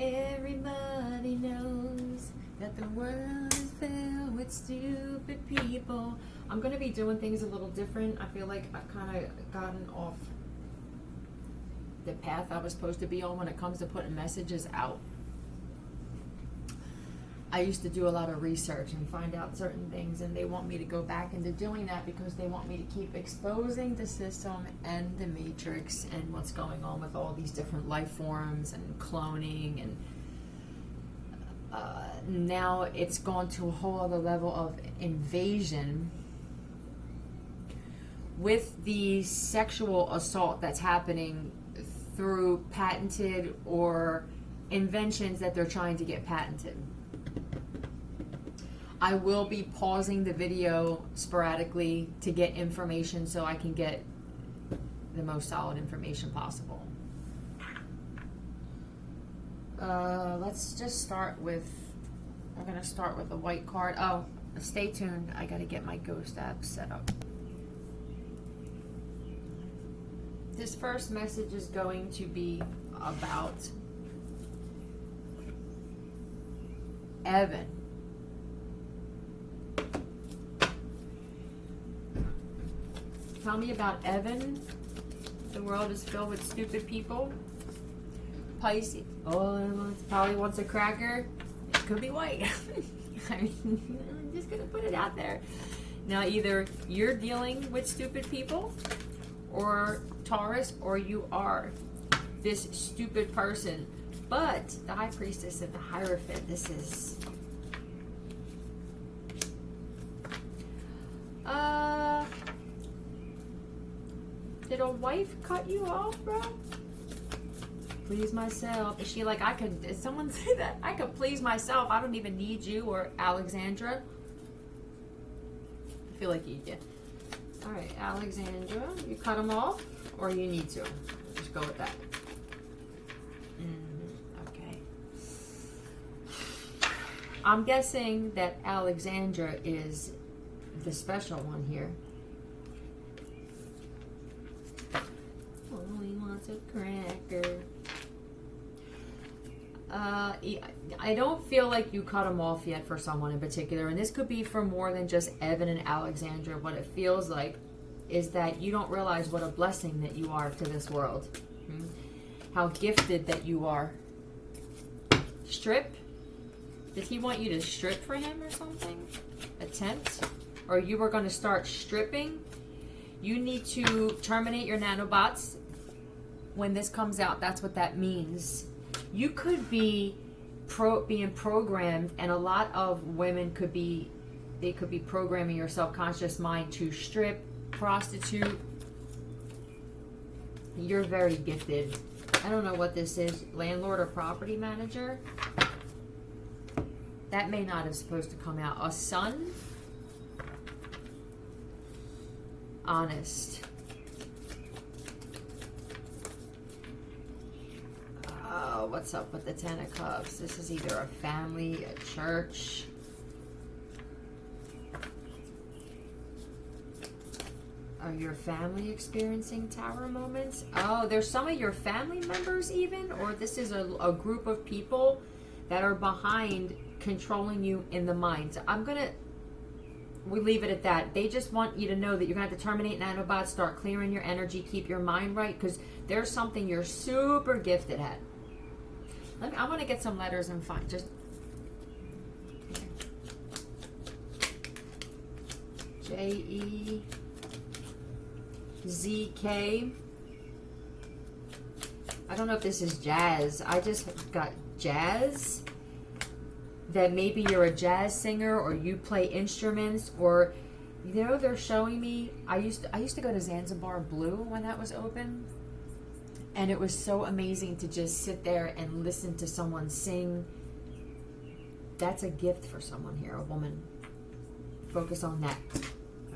Everybody knows that the world is filled with stupid people. I'm going to be doing things a little different. I feel like I've kind of gotten off the path I was supposed to be on when it comes to putting messages out. I used to do a lot of research and find out certain things, and they want me to go back into doing that because they want me to keep exposing the system and the matrix and what's going on with all these different life forms and cloning, and now it's gone to a whole other level of invasion with the sexual assault that's happening through patented or inventions that they're trying to get patented. I will be pausing the video sporadically to get information so I can get the most solid information possible. Let's just start with, I'm going to start with a white card. Oh, stay tuned. I got to get my ghost app set up. This first message is going to be about Evan. Tell me about Evan. The world is filled with stupid people. Pisces. Oh, it probably wants a cracker. It could be white. I'm just going to put it out there. Now, either you're dealing with stupid people, or Taurus, or you are this stupid person. But the High Priestess and the Hierophant, this is... Did a wife cut you off, bro? Please myself. Is she like, did someone say that? I could please myself. I don't even need you, or Alexandra. I feel like you did. All right, Alexandra, you cut them off, or you need to? Just go with that. Okay. I'm guessing that Alexandra is the special one here. Oh, he wants a cracker. I don't feel like you cut them off yet for someone in particular, and this could be for more than just Evan and Alexandra. What it feels like is that you don't realize what a blessing that you are to this world. How gifted that you are. Strip? Did he want you to strip for him or something? Attempt? Or you were going to start stripping? You need to terminate your nanobots. When this comes out, that's what that means. You could be being programmed, and a lot of women could be programming your subconscious mind to strip, prostitute. You're very gifted. I don't know what this is, landlord or property manager. That may not have supposed to come out. A son? Honest. What's up with the Ten of Cups? This is either a family, a church. Are your family experiencing tower moments? Oh, there's some of your family members even, or this is a group of people that are behind controlling you in the mind. So we leave it at that. They just want you to know that you're going to have to terminate nanobots, start clearing your energy, keep your mind right, because there's something you're super gifted at. I'm going to get some letters and find just... J-E-Z-K. I don't know if this is jazz. I just got jazz. That maybe you're a jazz singer, or you play instruments, or they're showing me. I used to go to Zanzibar Blue when that was open, and it was so amazing to just sit there and listen to someone sing. That's a gift for someone here, a woman. Focus on that.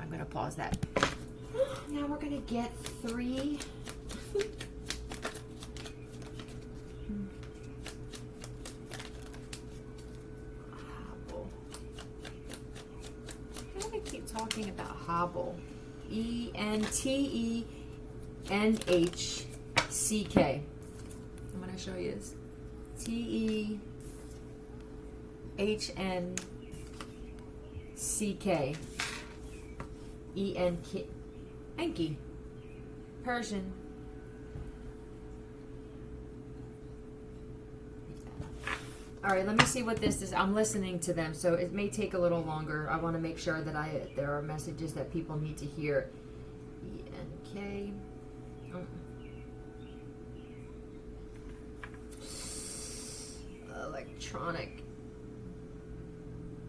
I'm gonna pause that. Now we're gonna get 3. Talking about hobble. E-N-T-E-N-H-C-K. I'm going to show you this. T-E-H-N-C-K. E-N-K. Enki. Persian. All right, let me see what this is. I'm listening to them, so it may take a little longer. I want to make sure that there are messages that people need to hear. E-N-K. Electronic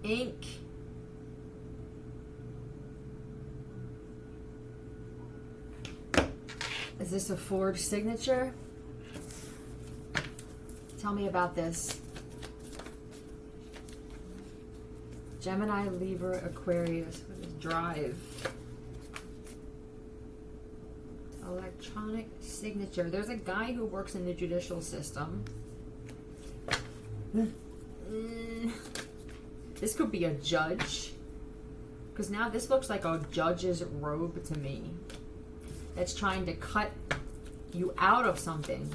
ink. Is this a forged signature? Tell me about this. Gemini, Libra, Aquarius. What is drive? Electronic signature. There's a guy who works in the judicial system. This could be a judge. Because now this looks like a judge's robe to me. That's trying to cut you out of something.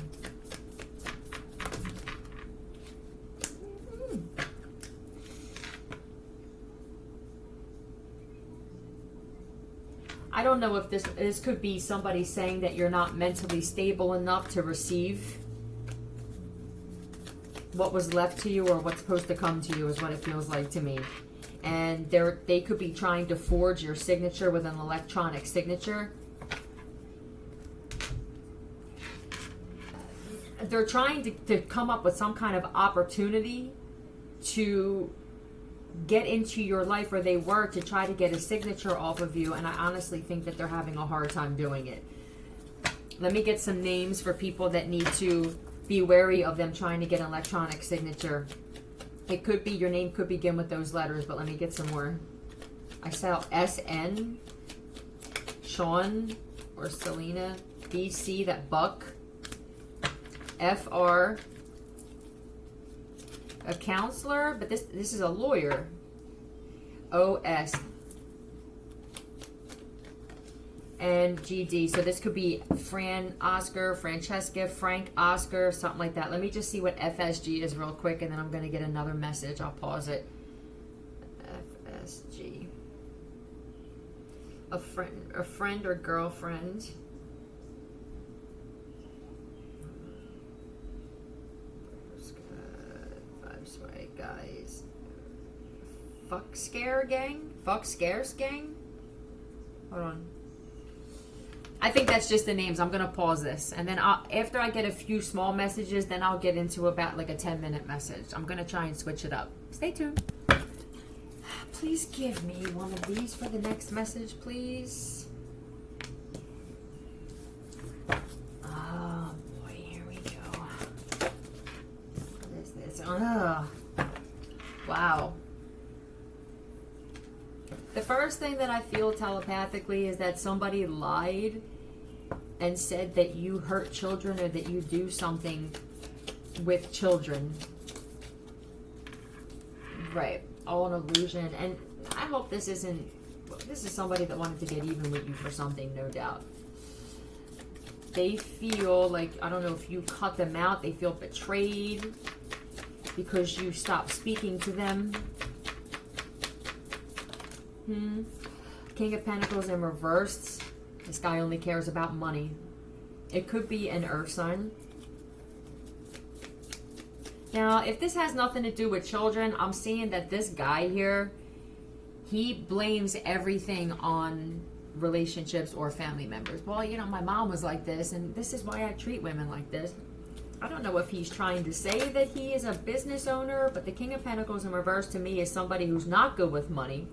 I don't know if this could be somebody saying that you're not mentally stable enough to receive what was left to you or what's supposed to come to you, is what it feels like to me. And they could be trying to forge your signature with an electronic signature. They're trying to come up with some kind of opportunity to get into your life, or they were, to try to get a signature off of you, and I honestly think that they're having a hard time doing it. Let me get some names for people that need to be wary of them trying to get an electronic signature. It could be, your name could begin with those letters, but let me get some more. I saw SN, Sean or Selena, BC, that Buck, FR, a counselor, but this is a lawyer. OS and GD. So this could be Fran, Oscar, Francesca, Frank, Oscar, something like that. Let me just see what FSG is real quick, and then I'm going to get another message. I'll pause it. FSG. A friend or girlfriend. Guys, fuck scares gang. Hold on. I think that's just the names. I'm gonna pause this, and then after I get a few small messages, then I'll get into about like a 10-minute message. I'm gonna try and switch it up. Stay tuned. Please give me one of these for the next message, please. Oh boy, here we go. What is this? Wow. The first thing that I feel telepathically is that somebody lied and said that you hurt children or that you do something with children. Right. All an illusion. And I hope this isn't... This is somebody that wanted to get even with you for something, no doubt. They feel like, I don't know if you cut them out, they feel betrayed because you stopped speaking to them. King of Pentacles in reversed. This guy only cares about money. It could be an earth sign. Now, if this has nothing to do with children, I'm seeing that this guy here, he blames everything on relationships or family members. Well, you know, my mom was like this, and this is why I treat women like this. I don't know if he's trying to say that he is a business owner, but the King of Pentacles in reverse to me is somebody who's not good with money.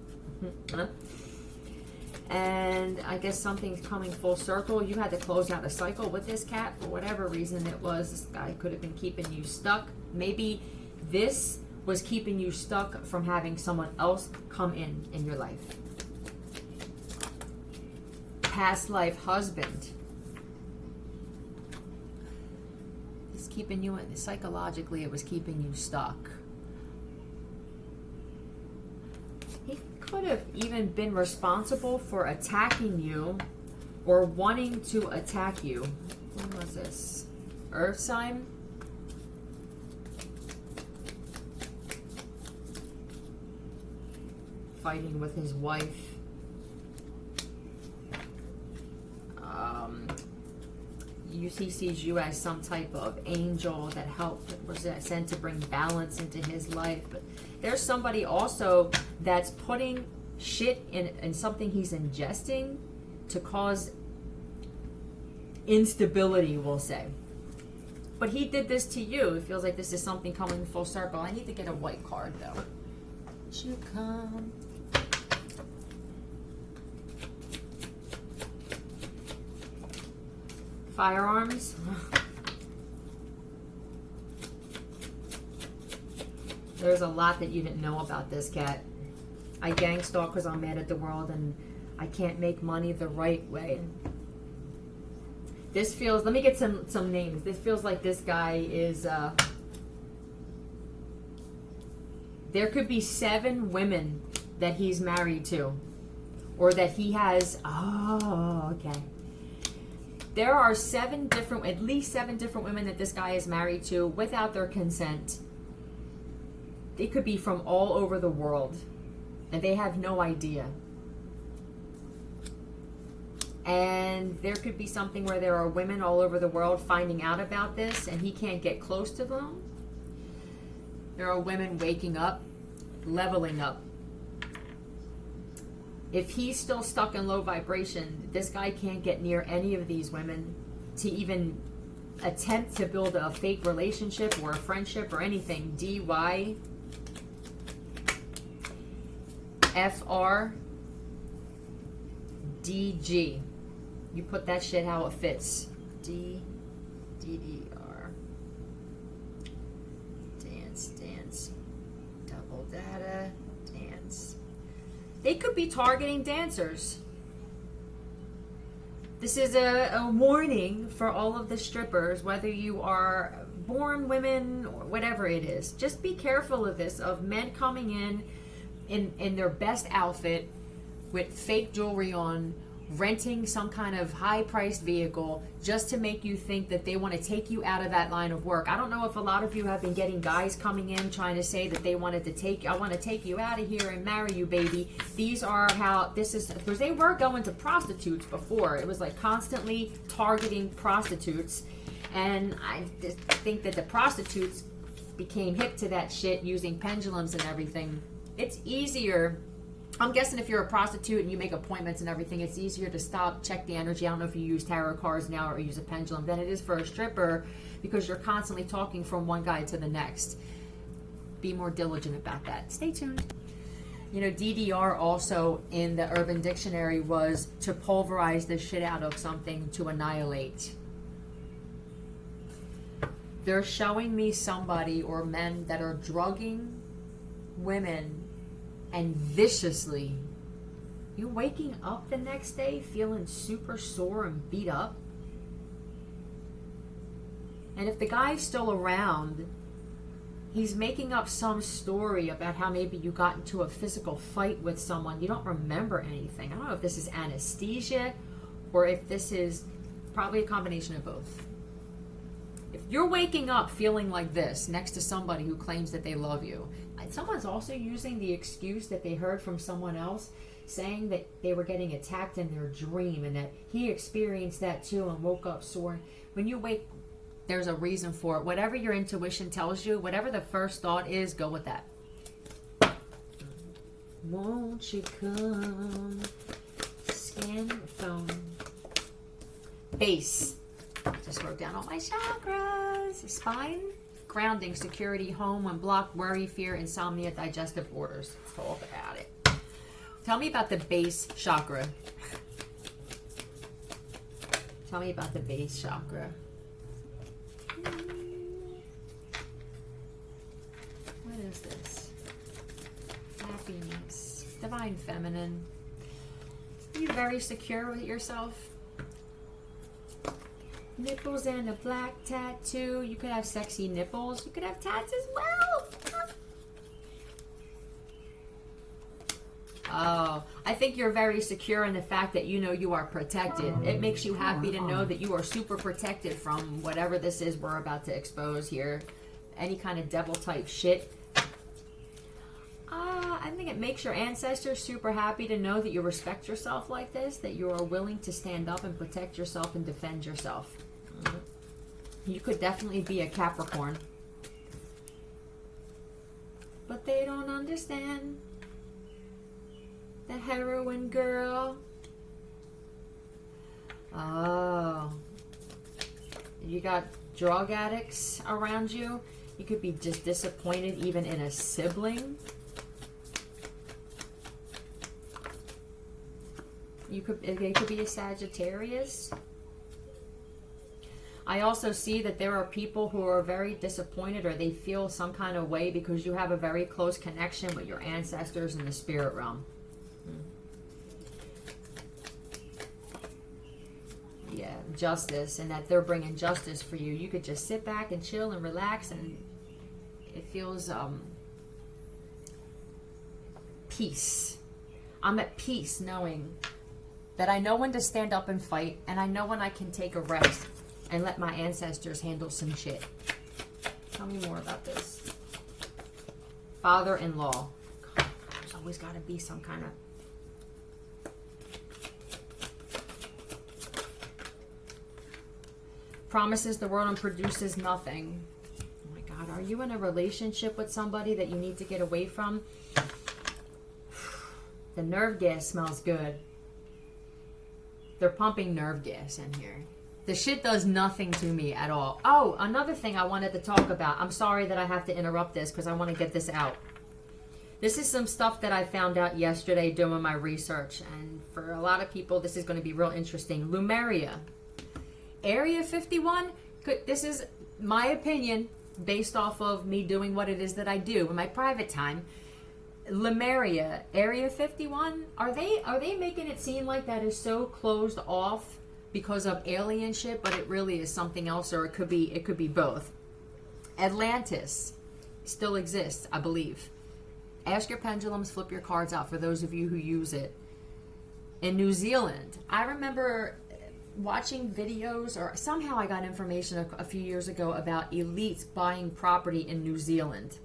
And I guess something's coming full circle. You had to close out a cycle with this cat for whatever reason it was. This guy could have been keeping you stuck. Maybe this was keeping you stuck from having someone else come in your life. Past life husband. It's keeping you in, psychologically it was keeping you stuck. He could have even been responsible for attacking you or wanting to attack you. What was this? Earth sign? fighting with his wife. He sees you as some type of angel that was sent to bring balance into his life. But there's somebody also that's putting shit in something he's ingesting to cause instability, we'll say. But he did this to you. It feels like this is something coming full circle. I need to get a white card, though. You come. Firearms. There's a lot that you didn't know about this cat. I gang stalk because I'm mad at the world and I can't make money the right way. This feels, let me get some names. This feels like this guy is, there could be 7 women that he's married to. Or that he has, oh, okay. There are at least 7 different women that this guy is married to without their consent. They could be from all over the world. And they have no idea. And there could be something where there are women all over the world finding out about this and he can't get close to them. There are women waking up, leveling up. If he's still stuck in low vibration, this guy can't get near any of these women to even attempt to build a fake relationship or a friendship or anything. DY FR DG. You put that shit how it fits. DDR. Dance. Double data. Dance. They could be targeting dancers. This is a warning for all of the strippers, whether you are born women or whatever it is. Just be careful of this, of men coming in their best outfit with fake jewelry on, renting some kind of high-priced vehicle just to make you think that they want to take you out of that line of work. I don't know if a lot of you have been getting guys coming in trying to say that they wanted to I want to take you out of here and marry you, baby. These are how this is, because they were going to prostitutes before. It was like constantly targeting prostitutes. And I just think that the prostitutes became hip to that shit using pendulums and everything. It's easier. I'm guessing if you're a prostitute and you make appointments and everything, it's easier to stop, check the energy. I don't know if you use tarot cards now or use a pendulum than it is for a stripper, because you're constantly talking from one guy to the next. Be more diligent about that. Stay tuned. You know, DDR also in the Urban Dictionary was to pulverize the shit out of something, to annihilate. They're showing me somebody or men that are drugging women and viciously. You waking up the next day feeling super sore and beat up. And if the guy's still around, he's making up some story about how maybe you got into a physical fight with someone. You don't remember anything. I don't know if this is anesthesia or if this is probably a combination of both. If you're waking up feeling like this next to somebody who claims that they love you, and someone's also using the excuse that they heard from someone else saying that they were getting attacked in their dream and that he experienced that too and woke up sore. When you wake, there's a reason for it. Whatever your intuition tells you, whatever the first thought is, go with that. Won't you come? Scan your phone. Base. Just wrote down all my chakras. Spine, grounding, security, home, unblocked, worry, fear, insomnia, digestive orders. Let's talk about it. Tell me about the base chakra. Tell me about the base chakra. What is this? Happiness. Divine feminine. Are you very secure with yourself? Nipples and a black tattoo. You could have sexy nipples. You could have tats as well. Oh, I think you're very secure in the fact that you know you are protected. It makes you happy to know that you are super protected from whatever this is we're about to expose here. Any kind of devil type shit. I think it makes your ancestors super happy to know that you respect yourself like this, that you are willing to stand up and protect yourself and defend yourself. You could definitely be a Capricorn. But they don't understand. The heroine girl. Oh. You got drug addicts around you. You could be just disappointed even in a sibling. It could be a Sagittarius. I also see that there are people who are very disappointed or they feel some kind of way because you have a very close connection with your ancestors in the spirit realm. Yeah, justice, and that they're bringing justice for you. You could just sit back and chill and relax, and it feels peace. I'm at peace knowing that I know when to stand up and fight, and I know when I can take a rest and let my ancestors handle some shit. Tell me more about this. Father-in-law. There's always got to be some kind of... Promises the world and produces nothing. Oh my God, are you in a relationship with somebody that you need to get away from? The nerve gas smells good. They're pumping nerve gas in here. The shit does nothing to me at all. Oh, another thing I wanted to talk about. I'm sorry that I have to interrupt this because I want to get this out. This is some stuff that I found out yesterday doing my research. And for a lot of people, this is going to be real interesting. Lemuria. Area 51, this is my opinion based off of me doing what it is that I do in my private time. Lemuria, Area 51, are they making it seem like that is so closed off because of alien shit, but it really is something else, or it could be both. Atlantis still exists, I believe. Ask your pendulums, flip your cards out for those of you who use it. In New Zealand, I remember watching videos, or somehow I got information a few years ago about elites buying property in New Zealand.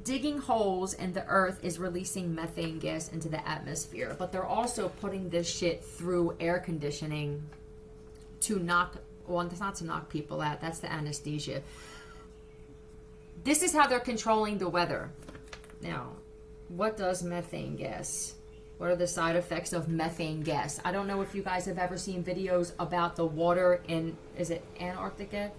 Digging holes in the earth is releasing methane gas into the atmosphere, but they're also putting this shit through air conditioning to knock, well, it's not to knock people out, that's the anesthesia. This is how they're controlling the weather. Now, what does methane gas? What are the side effects of methane gas? I don't know if you guys have ever seen videos about the water in, is it Antarctica?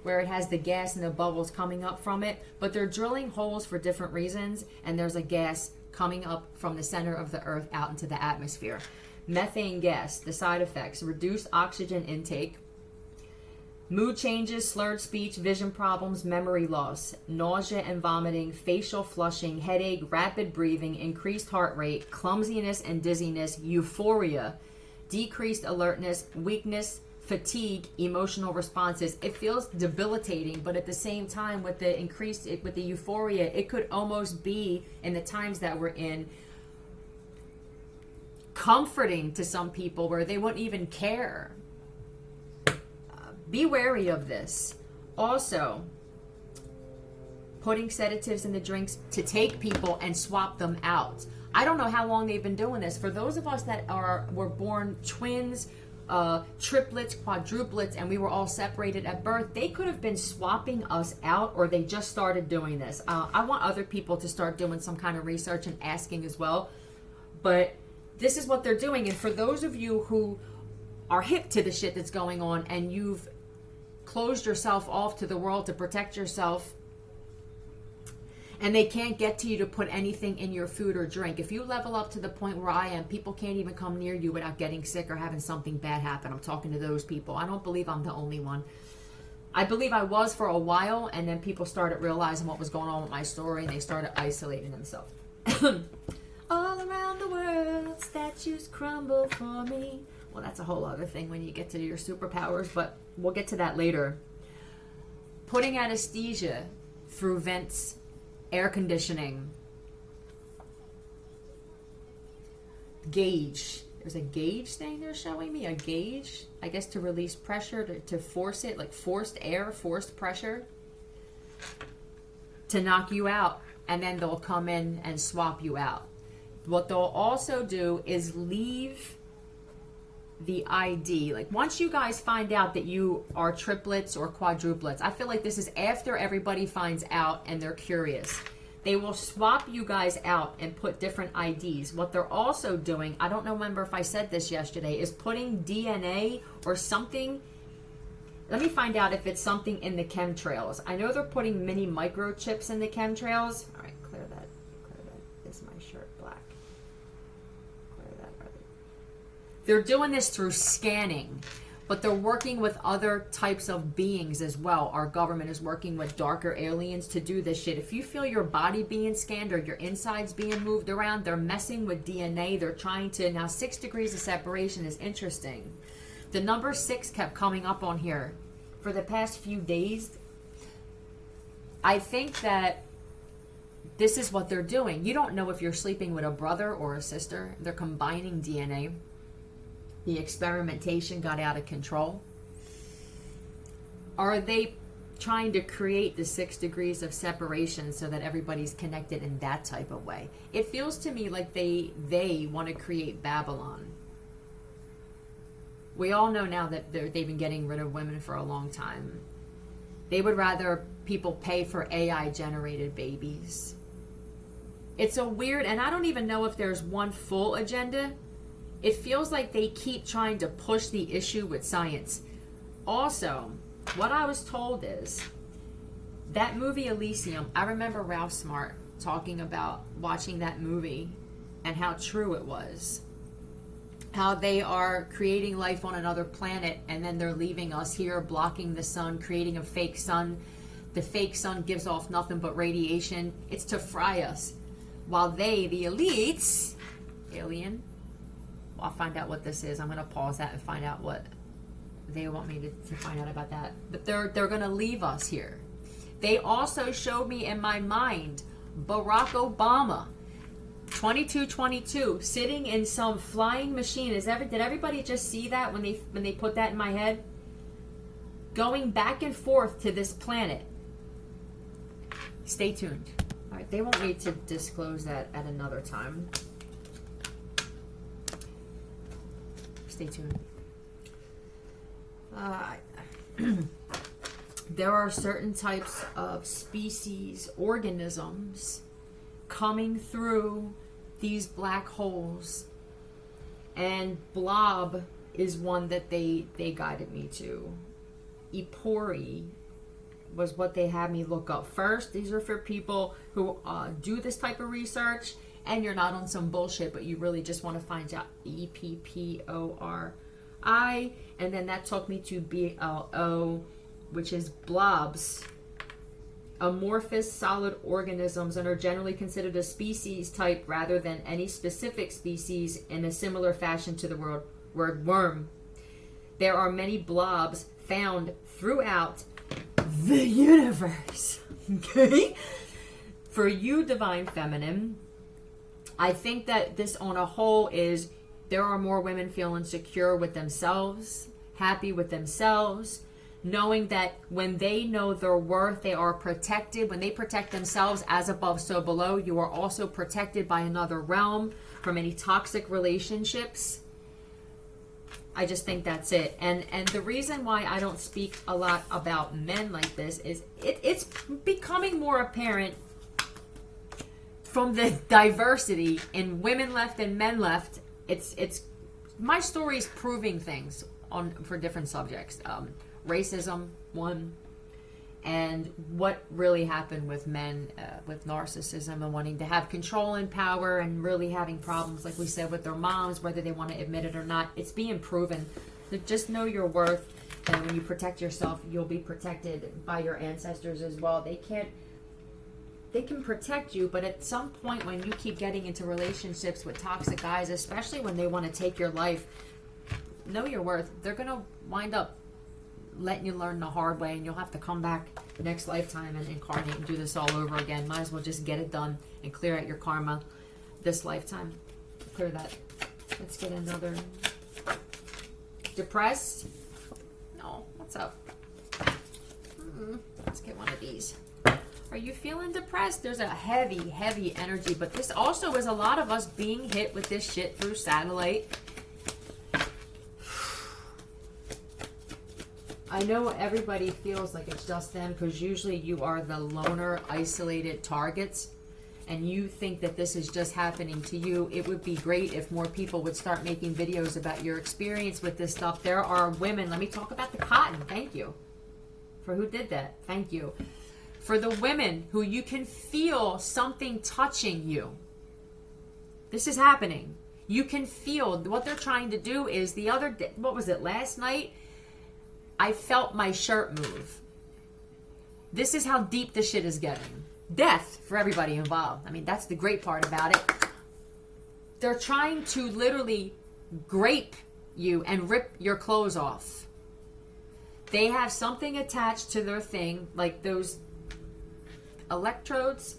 Where it has the gas and the bubbles coming up from it. But they're drilling holes for different reasons, and there's a gas coming up from the center of the earth out into the atmosphere. Methane gas, the side effects: reduced oxygen intake, mood changes, slurred speech, vision problems, memory loss, nausea and vomiting, facial flushing, headache, rapid breathing, increased heart rate, clumsiness and dizziness, euphoria, decreased alertness, weakness, fatigue, emotional responses. It feels debilitating, but at the same time, with the euphoria, it could almost be, in the times that we're in, comforting to some people where they wouldn't even care. Be wary of this. Also, putting sedatives in the drinks to take people and swap them out. I don't know how long they've been doing this. For those of us that were born twins, triplets, quadruplets, and we were all separated at birth, they could have been swapping us out, or they just started doing this. I want other people to start doing some kind of research and asking as well. But this is what they're doing. And for those of you who are hip to the shit that's going on and you've closed yourself off to the world to protect yourself, and they can't get to you to put anything in your food or drink. If you level up to the point where I am, people can't even come near you without getting sick or having something bad happen. I'm talking to those people. I don't believe I'm the only one. I believe I was for a while, and then people started realizing what was going on with my story, and they started isolating themselves. All around the world, statues crumble for me. Well, that's a whole other thing when you get to your superpowers, but we'll get to that later. Putting anesthesia through vents, air conditioning. Gauge. There's a gauge thing they're showing me. A gauge, I guess, to release pressure, to force it, like forced air, forced pressure. to knock you out, and then they'll come in and swap you out. What they'll also do is leave the ID. Like, once you guys find out that you are triplets or quadruplets, I feel like this is after everybody finds out and they're curious. They will swap you guys out and put different IDs. What they're also doing, I don't remember if I said this yesterday, is putting DNA or something. Let me find out if it's something in the chemtrails. I know they're putting mini microchips in the chemtrails. All right, clear that. Clear that. Is my shirt black? Clear that. Right. They're doing this through scanning, but they're working with other types of beings as well. Our government is working with darker aliens to do this shit. If you feel your body being scanned or your insides being moved around, they're messing with DNA. They're trying to. Now, 6 degrees of separation is interesting. The number 6 kept coming up on here for the past few days. I think that this is what they're doing. You don't know if you're sleeping with a brother or a sister. They're combining DNA. The experimentation got out of control. Are they trying to create the 6 degrees of separation so that everybody's connected in that type of way? It feels to me like they want to create Babylon. We all know now that they've been getting rid of women for a long time. They would rather people pay for AI-generated babies. It's a weird, and I don't even know if there's one full agenda. It feels like they keep trying to push the issue with science. Also, what I was told is that movie Elysium, I remember Ralph Smart talking about watching that movie and how true it was. How they are creating life on another planet and then they're leaving us here, blocking the sun, creating a fake sun. The fake sun gives off nothing but radiation. It's to fry us. While they, the elites, alien, I'll find out what this is. I'm going to pause that and find out what they want me to find out about that. But they're going to leave us here. They also showed me in my mind Barack Obama, 2222, sitting in some flying machine. Did everybody just see that when they put that in my head? Going back and forth to this planet. Stay tuned. All right, they want me to disclose that at another time. Stay tuned. There are certain types of species, organisms coming through these black holes, and blob is one that they guided me to. Epori was what they had me look up first. These are for people who do this type of research and you're not on some bullshit, but you really just want to find out. Eppori, and then that took me to BLO, which is blobs. Amorphous solid organisms, and are generally considered a species type rather than any specific species in a similar fashion to the word worm. There are many blobs found throughout the universe. Okay? For you, Divine Feminine, I think that this on a whole is there are more women feeling secure with themselves, happy with themselves, knowing that when they know their worth, they are protected. When they protect themselves, as above, so below, you are also protected by another realm from any toxic relationships. I just think that's it. And the reason why I don't speak a lot about men like this is it's becoming more apparent from the diversity in women left and men left. It's my story is proving things for different subjects. Racism, one, and what really happened with men with narcissism and wanting to have control and power and really having problems, like we said, with their moms, whether they want to admit it or not. It's being proven. So just know your worth, and when you protect yourself, you'll be protected by your ancestors as well. They can protect you, but at some point when you keep getting into relationships with toxic guys, especially when they want to take your life, know your worth. They're going to wind up letting you learn the hard way, and you'll have to come back next lifetime and incarnate and do this all over again. Might as well just get it done and clear out your karma this lifetime. Clear that. Let's get another. Depressed? No. What's up? Let's get one of these. Are you feeling depressed? There's a heavy, heavy energy, but this also is a lot of us being hit with this shit through satellite. I know everybody feels like it's just them because usually you are the loner, isolated targets, and you think that this is just happening to you. It would be great if more people would start making videos about your experience with this stuff. There are women, let me talk about the cotton. Thank you for who did that. Thank you. For the women who you can feel something touching you. This is happening. You can feel what they're trying to do is the other day, what was it, last night? I felt my shirt move. This is how deep this shit is getting. Death for everybody involved. I mean, that's the great part about it. They're trying to literally grape you and rip your clothes off. They have something attached to their thing, like those electrodes.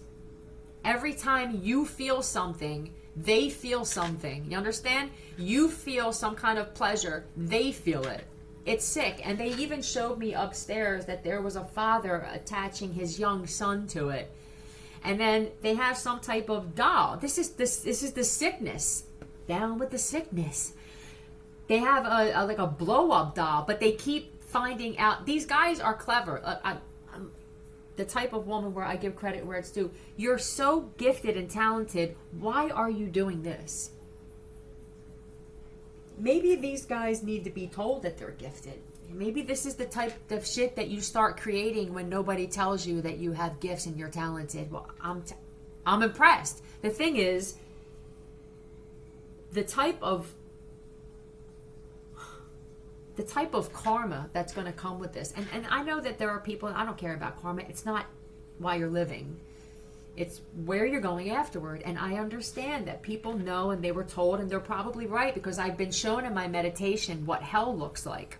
Every time you feel something, they feel something. You understand? You feel some kind of pleasure, they feel it. It's sick. And they even showed me upstairs that there was a father attaching his young son to it. And then they have some type of doll. This is the sickness. Down with the sickness. They have like a blow-up doll, but they keep finding out. These guys are clever. I'm the type of woman where I give credit where it's due. You're so gifted and talented. Why are you doing this? Maybe these guys need to be told that they're gifted. Maybe this is the type of shit that you start creating when nobody tells you that you have gifts and you're talented. Well, I'm impressed. The thing is, the type of karma that's going to come with this. And I know that there are people, I don't care about karma. It's not why you're living. It's where you're going afterward. And I understand that people know and they were told, and they're probably right because I've been shown in my meditation what hell looks like.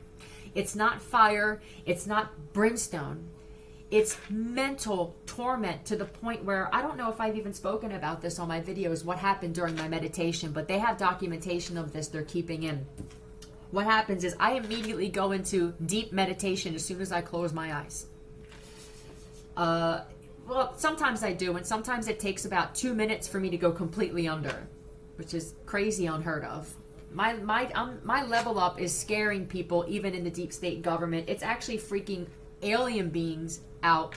It's not fire. It's not brimstone. It's mental torment to the point where I don't know if I've even spoken about this on my videos, what happened during my meditation, but they have documentation of this they're keeping in. What happens is I immediately go into deep meditation as soon as I close my eyes. Well, sometimes I do, and sometimes it takes about 2 minutes for me to go completely under, which is crazy unheard of. My level up is scaring people, even in the deep state government. It's actually freaking alien beings out.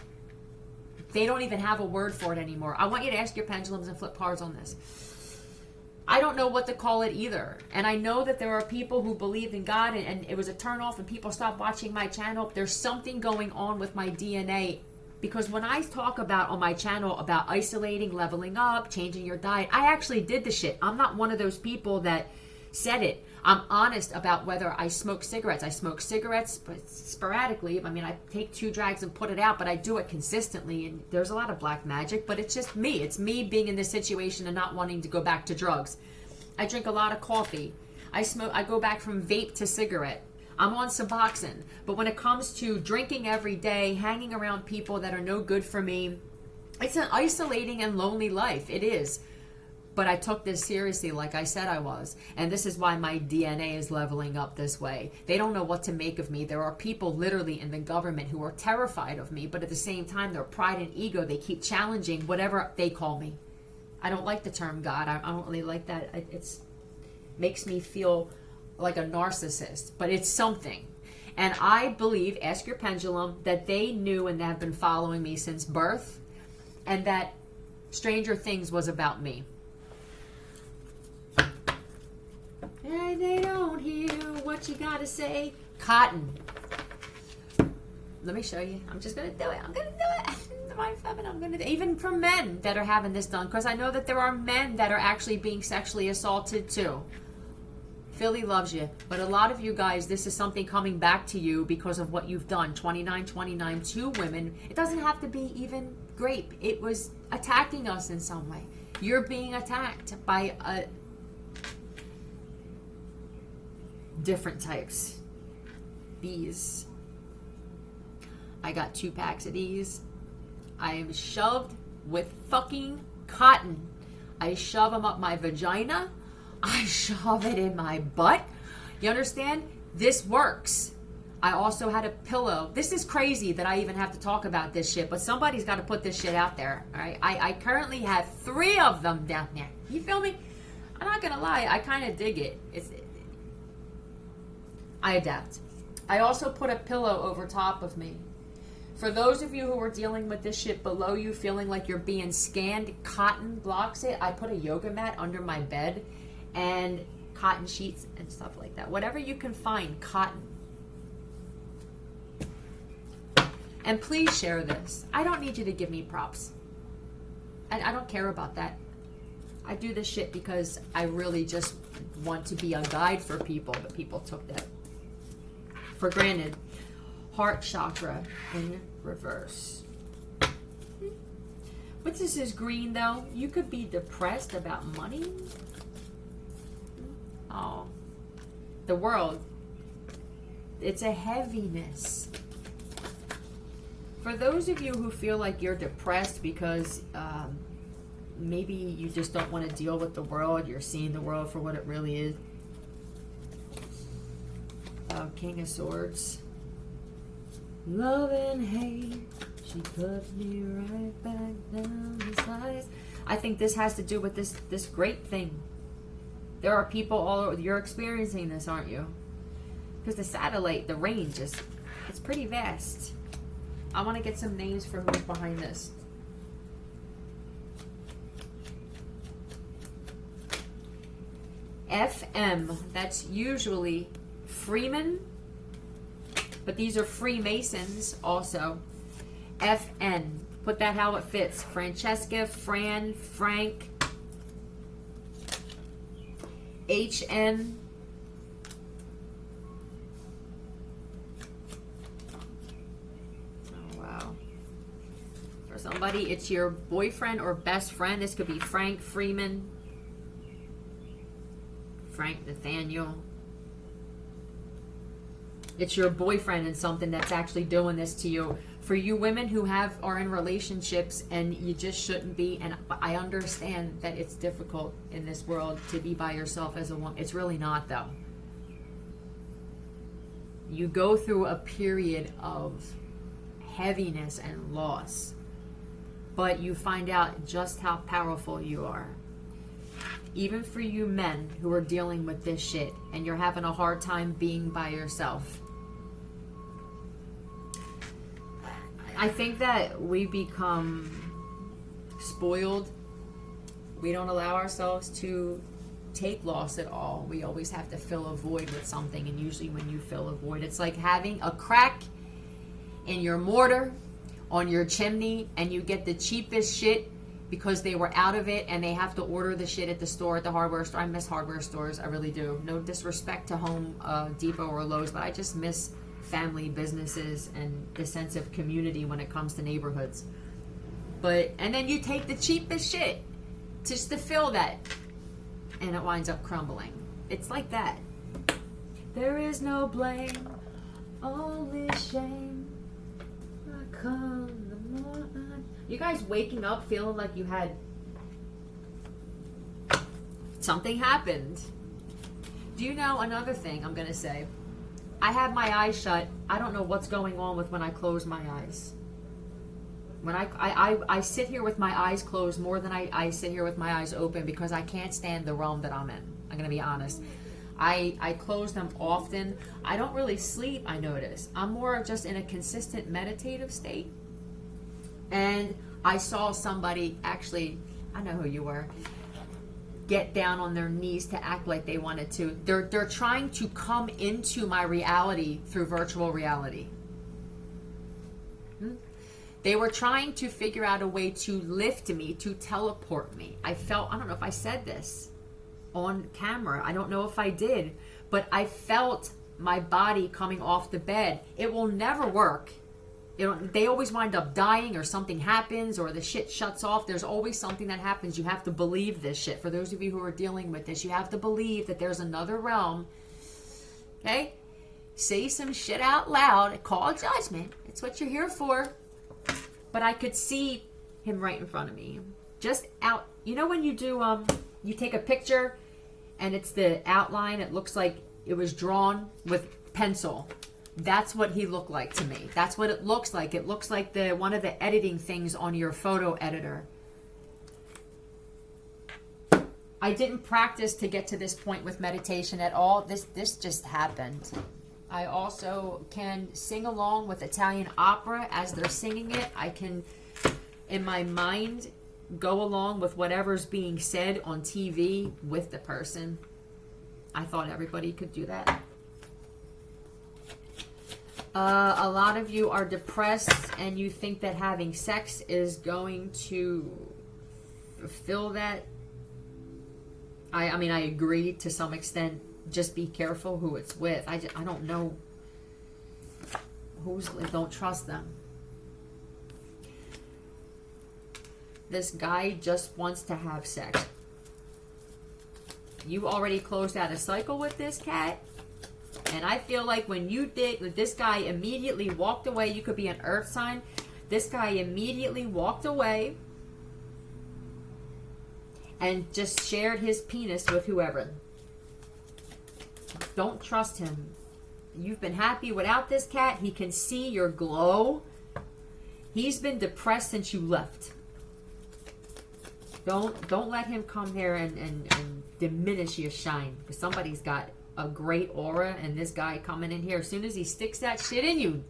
They don't even have a word for it anymore. I want you to ask your pendulums and flip cards on this. I don't know what to call it either. And I know that there are people who believed in God and it was a turnoff and people stopped watching my channel. There's something going on with my DNA. Because when I talk about on my channel about isolating, leveling up, changing your diet, I actually did the shit. I'm not one of those people that said it. I'm honest about whether I smoke cigarettes. I smoke cigarettes sporadically. I mean, I take 2 drags and put it out, but I do it consistently. And there's a lot of black magic, but it's just me. It's me being in this situation and not wanting to go back to drugs. I drink a lot of coffee. I go back from vape to cigarette. I'm on Suboxone. But when it comes to drinking every day, hanging around people that are no good for me, it's an isolating and lonely life. It is. But I took this seriously like I said I was. And this is why my DNA is leveling up this way. They don't know what to make of me. There are people literally in the government who are terrified of me, but at the same time, their pride and ego, they keep challenging whatever they call me. I don't like the term God. I don't really like that. It makes me feel like a narcissist, but it's something. And I believe, ask your pendulum, that they knew and have been following me since birth, and that Stranger Things was about me. And they don't hear what you gotta say. Cotton. Let me show you. I'm just gonna do it. I'm gonna do it. Divine Feminine, I'm gonna do it. Even for men that are having this done, because I know that there are men that are actually being sexually assaulted too. Philly loves you. But a lot of you guys, this is something coming back to you because of what you've done. 29, 2 women. It doesn't have to be even grape. It was attacking us in some way. You're being attacked by different types. These. I got 2 packs of these. I am shoved with fucking cotton. I shove them up my vagina. I shove it in my butt. You understand? This works. I also had a pillow. This is crazy that I even have to talk about this shit, but somebody's got to put this shit out there. All right. I currently have 3 of them down there. You feel me? I'm not gonna lie. I kind of dig it. I adapt. I also put a pillow over top of me. For those of you who are dealing with this shit below you, feeling like you're being scanned, cotton blocks it. I put a yoga mat under my bed and cotton sheets and stuff like that. Whatever you can find, cotton. And please share this. I don't need you to give me props. I don't care about that. I do this shit because I really just want to be a guide for people, but people took that for granted. Heart chakra in reverse. But this is green though. You could be depressed about money. Oh, the world. It's a heaviness. For those of you who feel like you're depressed because maybe you just don't want to deal with the world, you're seeing the world for what it really is. King of Swords. Love and hate, she put me right back down the size. I think this has to do with this great thing. There are people all over. You're experiencing this, aren't you? Because the satellite, the range is, it's pretty vast. I want to get some names for who's behind this. FM, that's usually Freeman, but these are Freemasons also. FN, put that how it fits. Francesca, Fran, Frank. HN. Oh, wow. For somebody, it's your boyfriend or best friend. This could be Frank Freeman. Frank Nathaniel. It's your boyfriend and something that's actually doing this to you. For you women who are in relationships and you just shouldn't be, and I understand that it's difficult in this world to be by yourself as a woman. It's really not though. You go through a period of heaviness and loss, but you find out just how powerful you are. Even for you men who are dealing with this shit and you're having a hard time being by yourself. I think that we become spoiled. We don't allow ourselves to take loss at all. We always have to fill a void with something. And usually when you fill a void, it's like having a crack in your mortar on your chimney and you get the cheapest shit because they were out of it and they have to order the shit at the store, at the hardware store. I miss hardware stores. I really do. No disrespect to Home Depot or Lowe's, but I just miss family businesses and the sense of community when it comes to neighborhoods. And then you take the cheapest shit just to fill that and it winds up crumbling. It's like that. There is no blame, only shame. You guys waking up feeling like you had something happened. Do you know another thing I'm gonna say? I have my eyes shut. I don't know what's going on with when I close my eyes. When I sit here with my eyes closed more than I sit here with my eyes open because I can't stand the realm that I'm in. I'm going to be honest. I close them often. I don't really sleep, I notice. I'm more just in a consistent meditative state. And I saw somebody, actually, I know who you were, get down on their knees to act like they wanted to. They're trying to come into my reality through virtual reality. They were trying to figure out a way to lift me, to teleport me. I don't know if I said this on camera. I don't know if I did, but I felt my body coming off the bed. It will never work. They always wind up dying or something happens or the shit shuts off. There's always something that happens. You have to believe this shit. For those of you who are dealing with this, you have to believe that there's another realm. Okay? Say some shit out loud. Call judgment. It's what you're here for. But I could see him right in front of me. Just out. You know when you do, you take a picture, and and it's the outline. It looks like it was drawn with pencil. That's what he looked like to me. That's what it looks like. It looks like one of the editing things on your photo editor. I didn't practice to get to this point with meditation at all. This just happened. I also can sing along with Italian opera as they're singing it. I can, in my mind, go along with whatever's being said on TV with the person. I thought everybody could do that. A lot of you are depressed and you think that having sex is going to fulfill that. I mean, I agree to some extent. Just be careful who it's with. I don't know who's, don't trust them. This guy just wants to have sex. You already closed out a cycle with this cat. And I feel like when you did, this guy immediately walked away. You could be an earth sign. This guy immediately walked away and just shared his penis with whoever. Don't trust him. You've been happy without this cat. He can see your glow. He's been depressed since you left. Don't let him come here and diminish your shine. Because somebody's got a great aura, and this guy coming in here, as soon as he sticks that shit in you,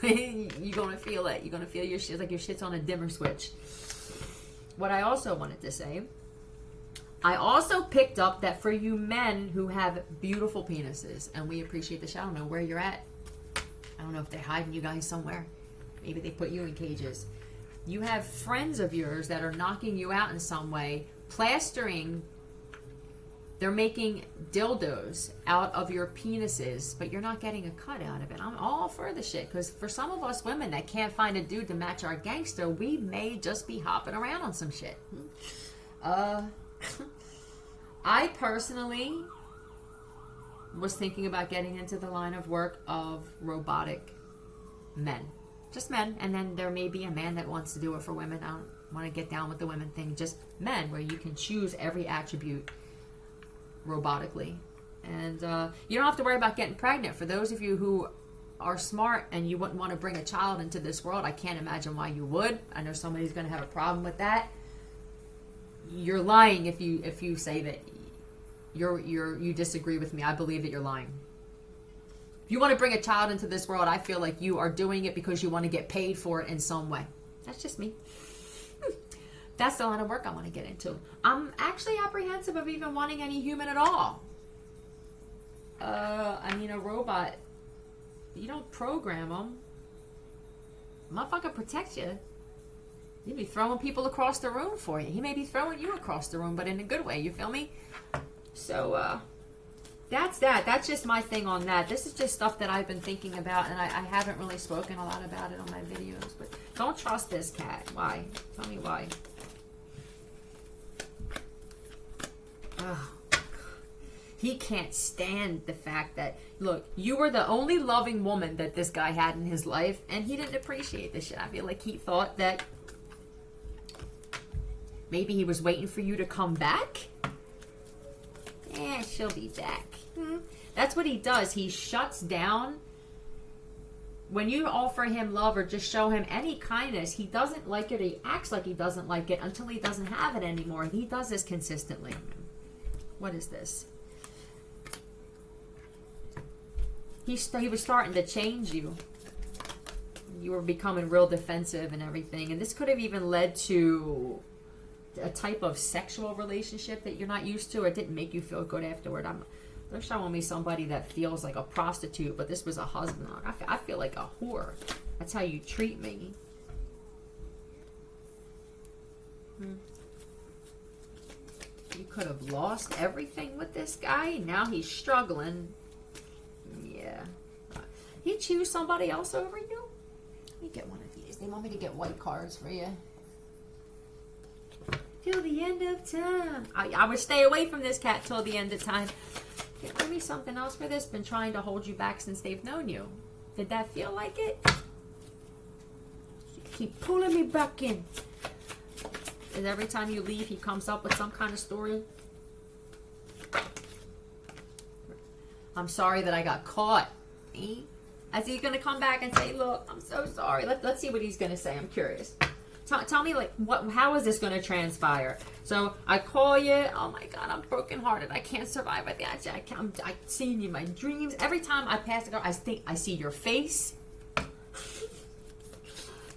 you're going to feel it. You're going to feel your shit like your shit's on a dimmer switch. What I also wanted to say, I also picked up that for you men who have beautiful penises, and we appreciate the show. I don't know where you're at. I don't know if they're hiding you guys somewhere. Maybe they put you in cages. You have friends of yours that are knocking you out in some way, plastering. They're making dildos out of your penises, but you're not getting a cut out of it. I'm all for the shit, because for some of us women that can't find a dude to match our gangster, we may just be hopping around on some shit. I personally was thinking about getting into the line of work of robotic men. Just men. And then there may be a man that wants to do it for women. I don't want to get down with the women thing. Just men, where you can choose every attribute robotically. And you don't have to worry about getting pregnant. For those of you who are smart and you wouldn't want to bring a child into this world, I can't imagine why you would. I know somebody's going to have a problem with that. You're lying if you say that you disagree with me. I believe that you're lying. If you want to bring a child into this world, I feel like you are doing it because you want to get paid for it in some way. That's just me. That's the line of work I want to get into. I'm actually apprehensive of even wanting any human at all. I mean, a robot, you don't program them. Motherfucker protects you. He'd be throwing people across the room for you. He may be throwing you across the room, but in a good way. You feel me? So, that's that. That's just my thing on that. This is just stuff that I've been thinking about, and I haven't really spoken a lot about it on my videos. But don't trust this cat. Why? Tell me why. Oh, he can't stand the fact that, look, you were the only loving woman that this guy had in his life, and he didn't appreciate this shit. I feel like he thought that maybe he was waiting for you to come back. Yeah, she'll be back. That's what he does. He shuts down. When you offer him love or just show him any kindness, he doesn't like it. He acts like he doesn't like it until he doesn't have it anymore. He does this consistently. What is this? He was starting to change you. You were becoming real defensive and everything. And this could have even led to a type of sexual relationship that you're not used to, or it didn't make you feel good afterward. They're showing me somebody that feels like a prostitute, but this was a husband. I feel like a whore. That's how you treat me. You could have lost everything with this guy. Now he's struggling. Yeah. He choose somebody else over you? Let me get one of these. They want me to get white cards for you. Till the end of time. I would stay away from this cat till the end of time. Give me something else for this. Been trying to hold you back since they've known you. Did that feel like it? You keep pulling me back in. And every time you leave, he comes up with some kind of story. I'm sorry that I got caught. Is he going to come back and say, look, I'm so sorry? Let's see what he's going to say. I'm curious. Tell me, like, how is this going to transpire? So I call you. Oh my God, I'm brokenhearted. I can't survive with that. I'm seeing you in my dreams. Every time I pass the girl, I see your face.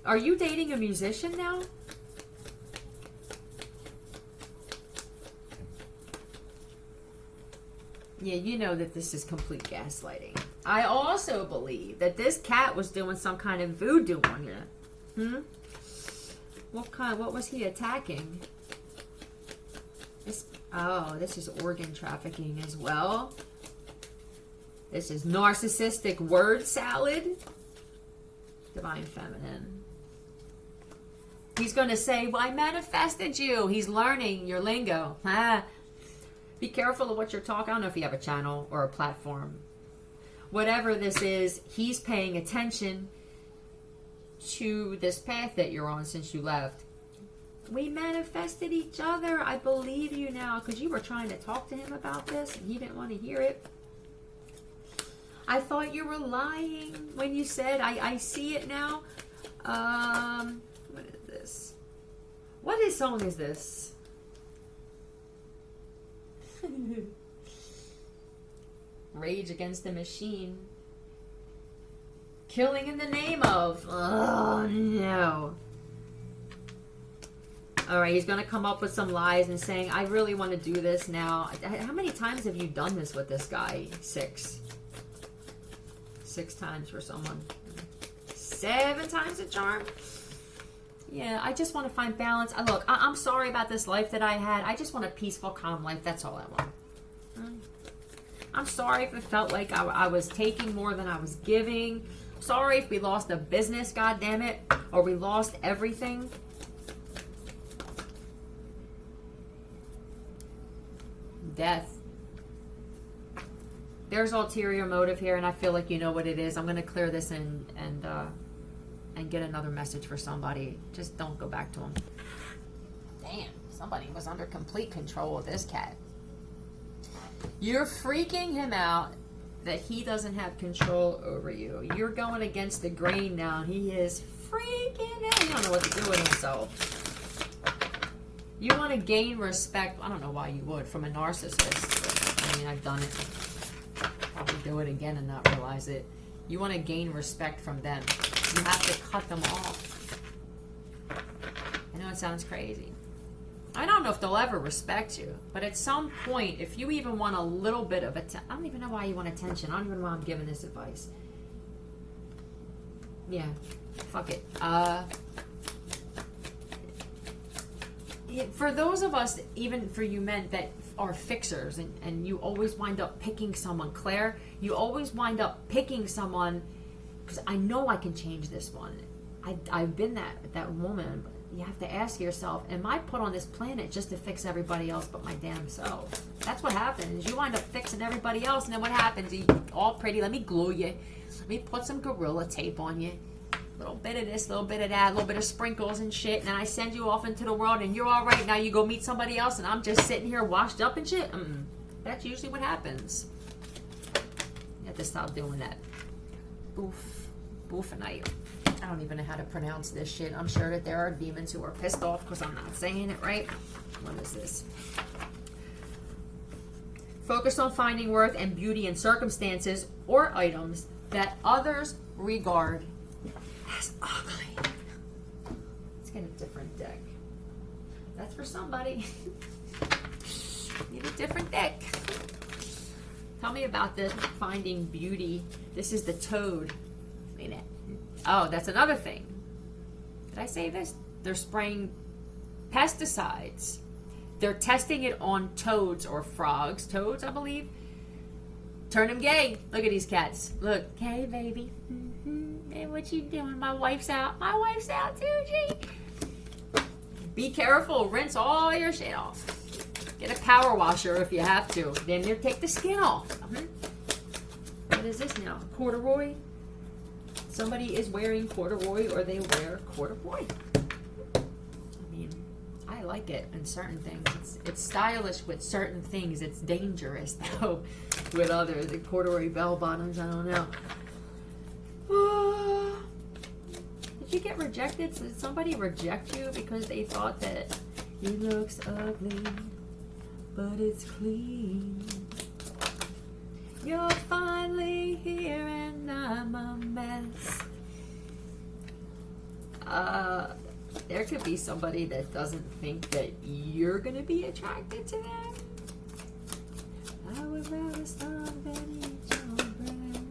Are you dating a musician now? Yeah, you know that this is complete gaslighting. I also believe that this cat was doing some kind of voodoo on you. What was he attacking? This is organ trafficking as well. This is narcissistic word salad. Divine feminine. He's going to say, well, I manifested you. He's learning your lingo. Be careful of what you're talking. I don't know if you have a channel or a platform. Whatever this is, he's paying attention to this path that you're on since you left. We manifested each other. I believe you now, because you were trying to talk to him about this and he didn't want to hear it. I thought you were lying when you said, I see it now. What is this? What song is this? Rage Against the Machine. Killing in the name of. Oh no. Alright, he's going to come up with some lies and saying, I really want to do this now. How many times have you done this with this guy? 6. 6 times for someone. 7 times a charm. Yeah, I just want to find balance. Look, I'm sorry about this life that I had. I just want a peaceful, calm life. That's all I want. I'm sorry if it felt like I was taking more than I was giving. Sorry if we lost a business, goddammit, or we lost everything. Death. There's ulterior motive here, and I feel like you know what it is. I'm going to clear this and get another message for somebody. Just don't go back to him. Damn, somebody was under complete control of this cat. You're freaking him out that he doesn't have control over you. You're going against the grain now, and he is freaking out. He don't know what to do with himself. You want to gain respect. I don't know why you would from a narcissist. I mean, I've done it. Probably do it again and not realize it. You want to gain respect from them. You have to cut them off. I know it sounds crazy. I don't know if they'll ever respect you, but at some point, if you even want a little bit of attention, I don't even know why you want attention. I don't even know why I'm giving this advice. Yeah, fuck it. For those of us, even for you men that are fixers, and you always wind up picking someone, Claire, you always wind up picking someone because I know I can change this one. I've been that woman, but you have to ask yourself, am I put on this planet just to fix everybody else but my damn self? That's what happens. You wind up fixing everybody else, and then what happens? You all pretty, let me glue you. Let me put some Gorilla Tape on you. A little bit of this, a little bit of that, a little bit of sprinkles and shit, and then I send you off into the world, and you're all right. Now you go meet somebody else, and I'm just sitting here washed up and shit. That's usually what happens. You have to stop doing that. Boof and I don't even know how to pronounce this shit. I'm sure that there are demons who are pissed off because I'm not saying it right. What is this? Focus on finding worth and beauty in circumstances or items that others regard as ugly. Let's get a different deck. That's for somebody. Need a different deck. Tell me about this finding beauty. This is the toad. Oh, that's another thing. Did I say this? They're spraying pesticides. They're testing it on toads or frogs. Toads, I believe. Turn them gay. Look at these cats. Look. Hey, baby. Hey, what you doing? My wife's out. My wife's out too, G. Be careful. Rinse all your shit off. Get a power washer if you have to. Then you take the skin off. What is this now? Corduroy? Somebody is wearing corduroy or they wear corduroy. I mean, I like it in certain things. It's stylish with certain things. It's dangerous, though, with others. The corduroy bell bottoms, I don't know. get rejected? Did somebody reject you because they thought that it looks ugly, but it's clean? You're finally here and I'm a mess. There could be somebody that doesn't think that you're going to be attracted to them. I would rather starve than eat your bread.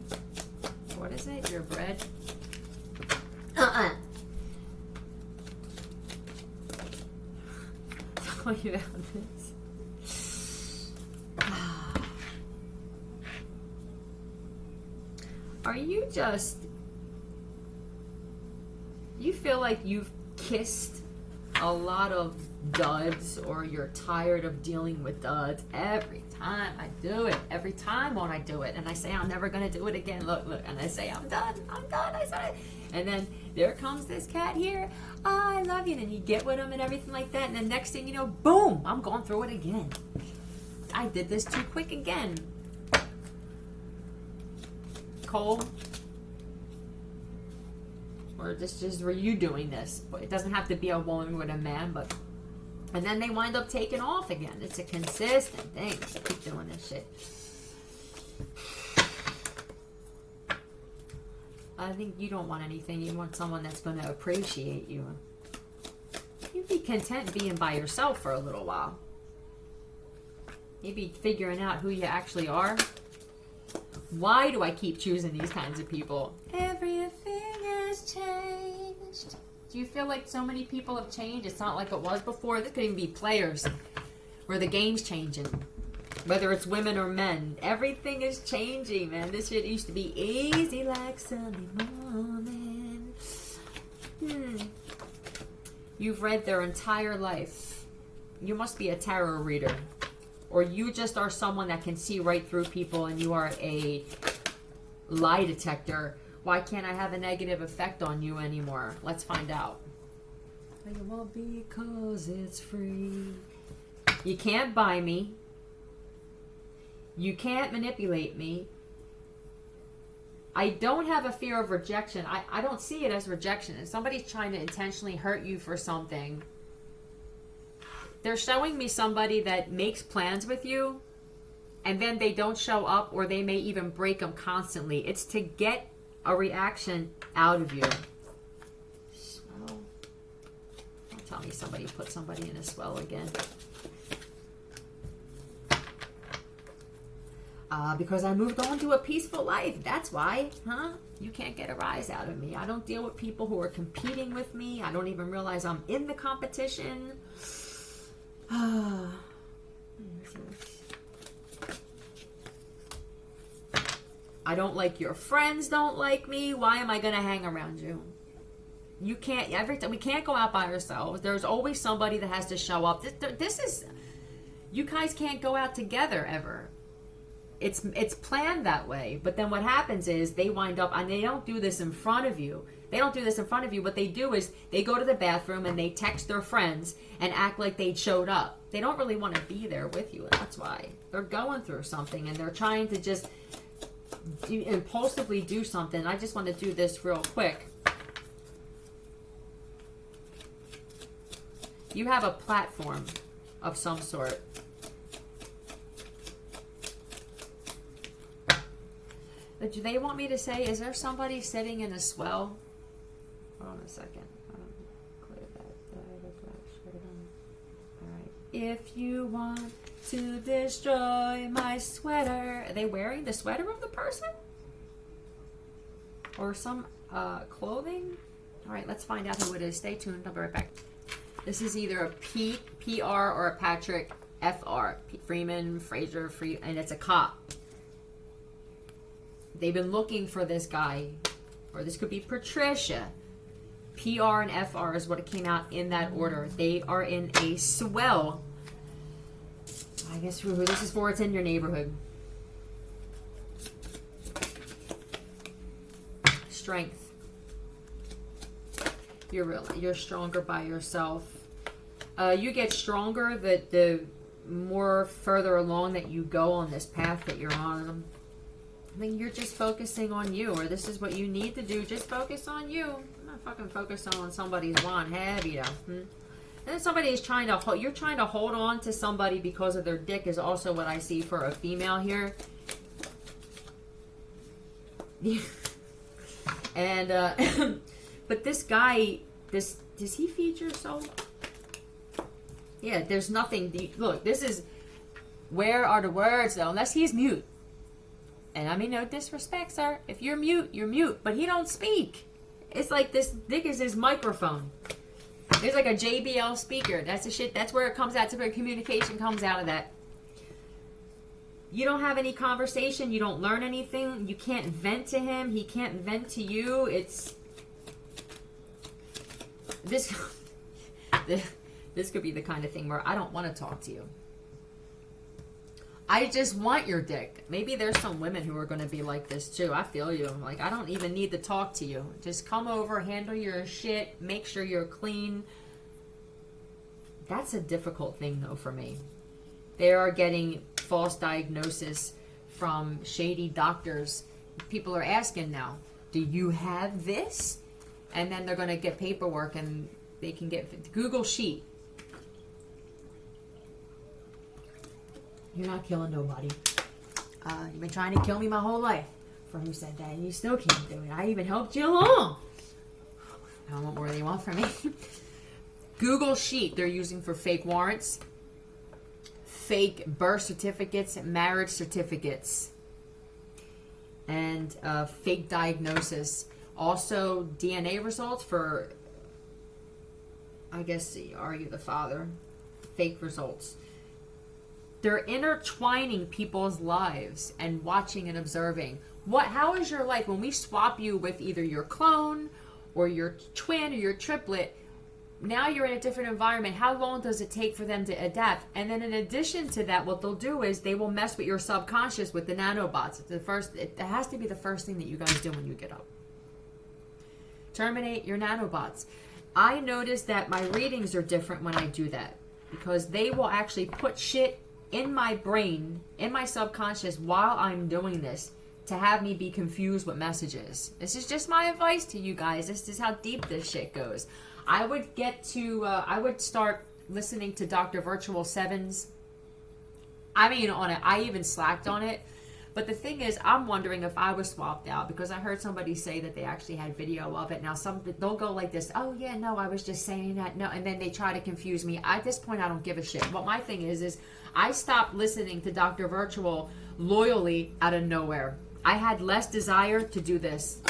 What is it? Your bread? Tell you about this. Are you just... You feel like you've kissed a lot of duds, or you're tired of dealing with duds every time I do it. Every time when I do it. And I say, I'm never going to do it again. Look. And I say, I'm done. I said it. And then there comes this cat here. I love you. And then you get with him and everything like that. And the next thing you know, boom, I'm going through it again. I did this too quick again. Cole? Or just were you doing this? But it doesn't have to be a woman with a man, but... And then they wind up taking off again. It's a consistent thing. So keep doing this shit. I think you don't want anything. You want someone that's going to appreciate you. You'd be content being by yourself for a little while. You'd be figuring out who you actually are. Why do I keep choosing these kinds of people? Everything has changed. Do you feel like so many people have changed? It's not like it was before. This could even be players where the game's changing. Whether it's women or men. Everything is changing, man. This shit used to be easy like Sunday morning. You've read their entire life. You must be a tarot reader. Or you just are someone that can see right through people and you are a lie detector. Why can't I have a negative effect on you anymore? Let's find out. Well, because it's free. You can't buy me. You can't manipulate me. I don't have a fear of rejection. I don't see it as rejection. If somebody's trying to intentionally hurt you for something, they're showing me somebody that makes plans with you and then they don't show up, or they may even break them constantly. It's to get a reaction out of you. Swell. Don't tell me somebody put somebody in a swell again. Because I moved on to a peaceful life. That's why, huh? You can't get a rise out of me. I don't deal with people who are competing with me. I don't even realize I'm in the competition. I don't like your friends don't like me. Why am I going to hang around you? You can't, every time, we can't go out by ourselves. There's always somebody that has to show up. This is, you guys can't go out together ever. It's planned that way. But then what happens is they wind up, and they don't do this in front of you. They don't do this in front of you. What they do is they go to the bathroom and they text their friends and act like they showed up. They don't really want to be there with you. And that's why. They're going through something and they're trying to just impulsively do something. I just want to do this real quick. You have a platform of some sort. But do they want me to say, is there somebody sitting in a swell? Hold on a second. Clear that. Alright. If you want to destroy my sweater. Are they wearing the sweater of the person? Or some clothing? Alright, let's find out who it is. Stay tuned. I'll be right back. This is either a P, PR, or a Patrick, FR. Freeman, Fraser, and it's a cop. They've been looking for this guy. Or this could be Patricia. PR and FR is what it came out in that order. They are in a swell. I guess who this is for, it's in your neighborhood. Strength. You're stronger by yourself. You get stronger the more further along that you go on this path that you're on. I mean, you're just focusing on you, or this is what you need to do. Just focus on you. not fucking focus on somebody's blonde hair, you know. And then somebody is trying to hold, you're trying to hold on to somebody because of their dick is also what I see for a female here. And, but this guy, does he feed your soul? Yeah, there's nothing, look, this is, where are the words though? Unless he's mute. And I mean, no disrespect, sir. If you're mute, you're mute. But he don't speak. It's like this dick is his microphone. There's like a JBL speaker. That's the shit. That's where it comes out. That's where communication comes out of that. You don't have any conversation. You don't learn anything. You can't vent to him. He can't vent to you. It's... This could be the kind of thing where I don't want to talk to you. I just want your dick. Maybe there's some women who are going to be like this too. I feel you. Like, I don't even need to talk to you. Just come over, handle your shit, make sure you're clean. That's a difficult thing though for me. They are getting false diagnosis from shady doctors. People are asking now, do you have this? And then they're going to get paperwork and they can get Google Sheet. You're not killing nobody. You've been trying to kill me my whole life. For who said that? And you still can't do it. I even helped you along. I don't know what more they want from me. Google Sheet they're using for fake warrants, fake birth certificates, marriage certificates, and fake diagnosis. Also DNA results for, I guess, are you the father? Fake results. They're intertwining people's lives and watching and observing. How is your life? When we swap you with either your clone or your twin or your triplet, now you're in a different environment. How long does it take for them to adapt? And then in addition to that, what they'll do is they will mess with your subconscious with the nanobots. It has to be the first thing that you guys do when you get up. Terminate your nanobots. I notice that my readings are different when I do that because they will actually put shit in my brain, in my subconscious while I'm doing this to have me be confused with messages. This is just my advice to you guys. This is how deep this shit goes. I would start listening to Dr. Virtual Sevens. I even slacked on it. But the thing is, I'm wondering if I was swapped out because I heard somebody say that they actually had video of it. Now, they'll go like this, oh yeah, no, I was just saying that, no, and then they try to confuse me. At this point, I don't give a shit. What my thing is I stopped listening to Dr. Virtual loyally out of nowhere. I had less desire to do this.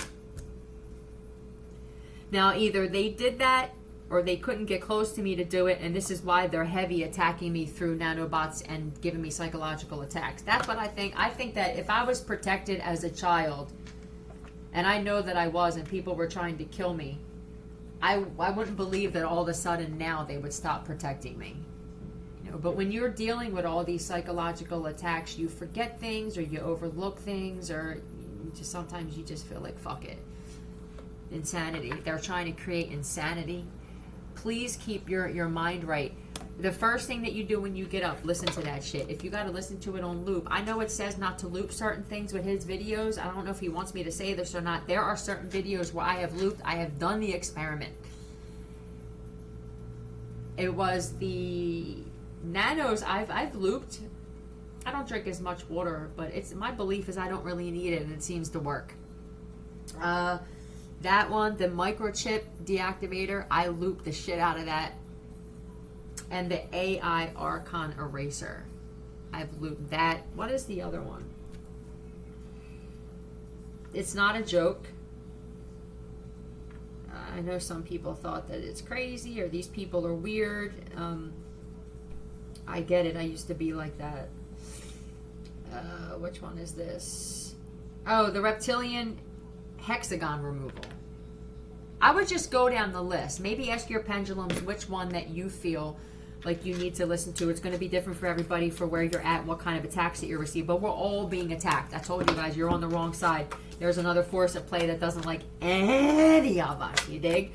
Now, either they did that or they couldn't get close to me to do it, and this is why they're heavy attacking me through nanobots and giving me psychological attacks. That's what I think. I think that if I was protected as a child, and I know that I was, and people were trying to kill me, I wouldn't believe that all of a sudden now they would stop protecting me. But when you're dealing with all these psychological attacks, you forget things or you overlook things, or sometimes you just feel like, fuck it. Insanity. They're trying to create insanity. Please keep your mind right. The first thing that you do when you get up, listen to that shit. If you got to listen to it on loop. I know it says not to loop certain things with his videos. I don't know if he wants me to say this or not. There are certain videos where I have looped. I have done the experiment. It was the nanos I've looped. I don't drink as much water, but my belief is I don't really need it, and it seems to work. That one, the microchip deactivator, I looped the shit out of that. And the AI Archon eraser, I've looped that. What is the other one? It's not a joke. I know some people thought that it's crazy or these people are weird. I get it. I used to be like that. Which one is this? Oh, the reptilian hexagon removal. I would just go down the list. Maybe ask your pendulums which one that you feel like you need to listen to. It's going to be different for everybody for where you're at, what kind of attacks that you receive. But we're all being attacked. I told you guys, you're on the wrong side. There's another force at play that doesn't like any of us. You dig?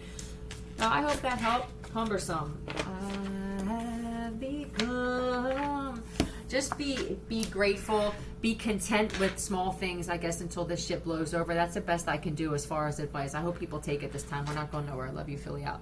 I hope that helped. Cumbersome. I have become just be grateful, be content with small things, I guess, until this shit blows over. That's the best I can do as far as advice. I hope people take it this time. We're not going nowhere. I love you, Philly out.